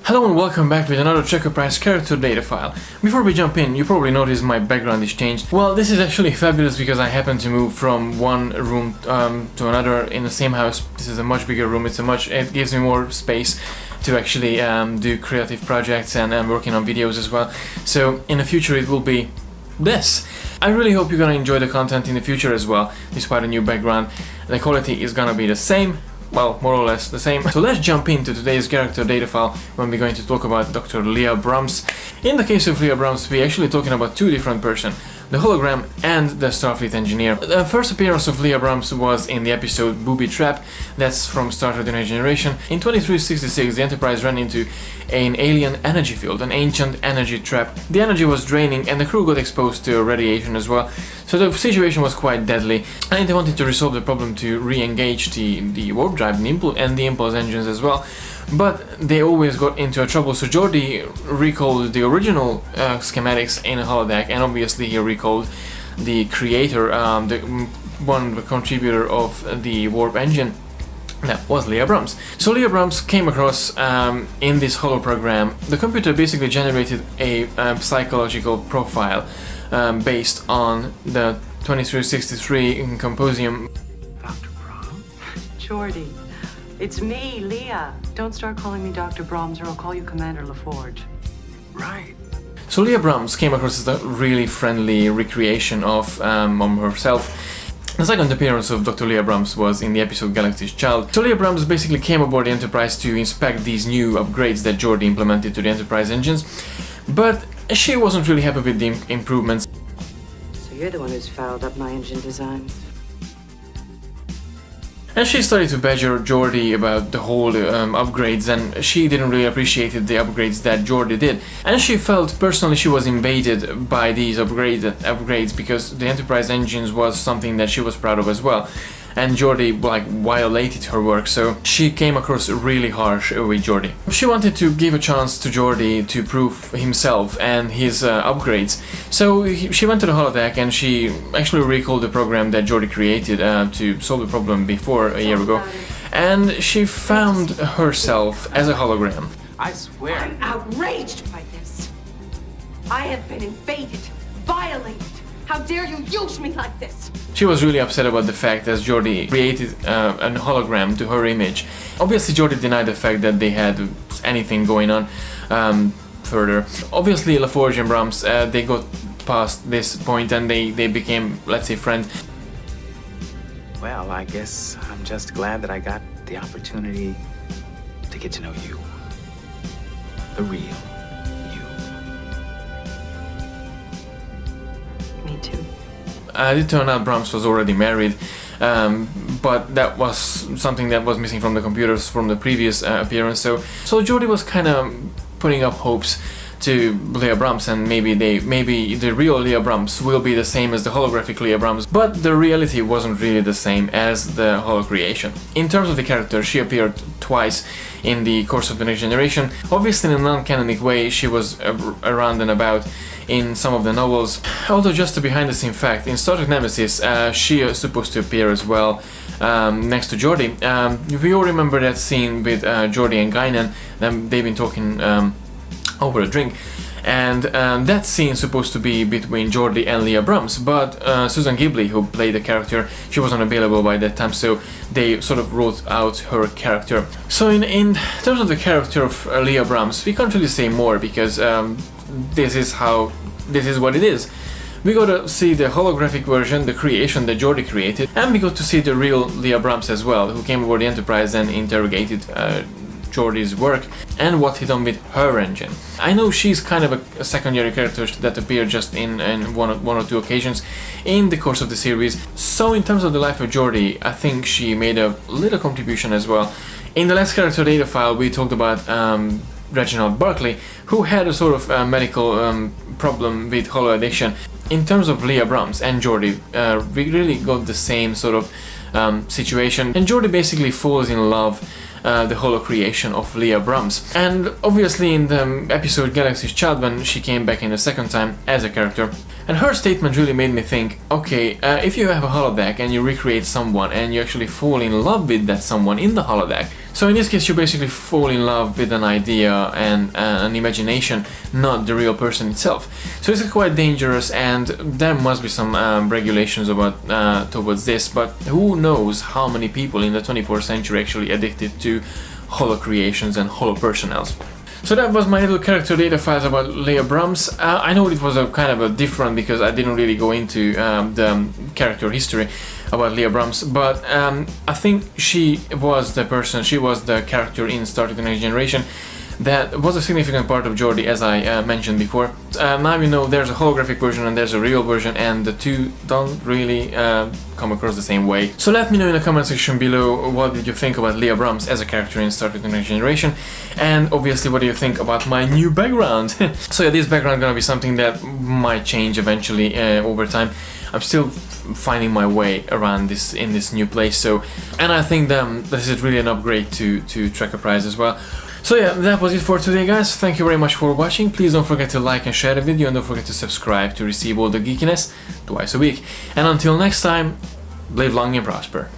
Hello and welcome back with another TREKKERPRISE character data file. Before we jump in, you probably noticed my background is changed. Well, this is actually fabulous because I happen to move from one room to another in the same house. This is a much bigger room, it gives me more space to actually do creative projects and working on videos as well. So in the future it will be this. I really hope you're gonna enjoy the content in the future as well, despite a new background. The quality is gonna be the same. Well, more or less the same. So let's jump into today's character data file when we're going to talk about Dr. Leah Brahms. In the case of Leah Brahms, we're actually talking about two different persons, the hologram and the Starfleet engineer. The first appearance of Leah Brahms was in the episode Booby Trap, that's from Star Trek: The Next Generation. In 2366, the Enterprise ran into an alien energy field, an ancient energy trap. The energy was draining and the crew got exposed to radiation as well, so the situation was quite deadly, and they wanted to resolve the problem to re-engage the warp drive and the impulse engines as well. But they always got into a trouble, so Geordi recalled the original schematics in a holodeck, and obviously he recalled the creator, the contributor of the warp engine. That was Leah Brahms. So Leah Brahms came across in this holoprogram. The computer basically generated a psychological profile based on the 2363 Composium. Dr. Brahms? Geordi. It's me, Leah. Don't start calling me Dr. Brahms or I'll call you Commander LaForge. Right. So Leah Brahms came across as a really friendly recreation of herself. The second appearance of Dr. Leah Brahms was in the episode Galaxy's Child. So Leah Brahms basically came aboard the Enterprise to inspect these new upgrades that Geordi implemented to the Enterprise engines, but she wasn't really happy with the improvements. So you're the one who's fouled up my engine designs. And she started to badger Geordi about the whole upgrades, and she didn't really appreciate the upgrades that Geordi did. And she felt personally she was invaded by these upgrades because the Enterprise engines was something that she was proud of as well. And Geordi violated her work, so she came across really harsh with Geordi. She wanted to give a chance to Geordi to prove himself and his upgrades. So she went to the holodeck and she actually recalled the program that Geordi created to solve the problem before a year ago. And she found herself as a hologram. I swear. I'm outraged by this. I have been invaded, violated. How dare you use me like this? She was really upset about the fact that Geordi created a hologram to her image. Obviously Geordi denied the fact that they had anything going on further. Obviously LaForge and Brahms, they got past this point and they became, let's say, friends. Well, I guess I'm just glad that I got the opportunity to get to know you. The real you. Me too. It turned out Brahms was already married, but that was something that was missing from the computers from the previous appearance. So Geordi was kind of putting up hopes to Leah Brahms, and maybe the real Leah Brahms will be the same as the holographic Leah Brahms, but the reality wasn't really the same as the holocreation. In terms of the character, she appeared twice in the course of the Next Generation. Obviously in a non-canonic way, she was around and about in some of the novels. Although just a behind-the-scene fact, in Star Trek Nemesis, she is supposed to appear as well next to Geordi. We all remember that scene with Geordi and Guinan. They've been talking over a drink, and that scene is supposed to be between Geordi and Leah Brahms, but Susan Ghibli, who played the character, she wasn't available by that time, so they sort of wrote out her character. So in terms of the character of Leah Brahms, we can't really say more because this is what it is. We got to see the holographic version, the creation that Geordi created, and we got to see the real Leah Brahms as well, who came aboard the Enterprise and interrogated Geordi's work and what he done with her engine. I know she's kind of a secondary character that appeared just in one or two occasions in the course of the series. So in terms of the life of Geordi, I think she made a little contribution as well. In the last character data file, we talked about Reginald Barclay, who had a sort of medical problem with holo addiction. In terms of Leah Brahms and Geordi, we really got the same sort of situation, and Geordi basically falls in love the holo creation of Leah Brahms. And obviously in the episode Galaxy's Child, when she came back in the second time as a character, And her statement really made me think, okay, if you have a holodeck and you recreate someone and you actually fall in love with that someone in the holodeck, so in this case you basically fall in love with an idea and an imagination, not the real person itself. So it's quite dangerous, and there must be some regulations about towards this, but who knows how many people in the 24th century actually addicted to holo creations and holo personnels. So that was my little character data files about Leah Brahms. I know it was a kind of a different, because I didn't really go into the character history about Leah Brahms, but I think she was the character in Star Trek: The Next Generation that was a significant part of Geordi, as I mentioned before. Now you know there's a holographic version and there's a real version, and the two don't really come across the same way. So let me know in the comment section below what did you think about Leah Brahms as a character in Star Trek: The Next Generation, and obviously what do you think about my new background. So yeah, this background is gonna be something that might change eventually over time. I'm still finding my way around this in this new place, so, and I think this is really an upgrade to TREKKERPRISE as well. So yeah, that was it for today, guys. Thank you very much for watching. Please don't forget to like and share the video, and don't forget to subscribe to receive all the geekiness twice a week. And until next time, live long and prosper.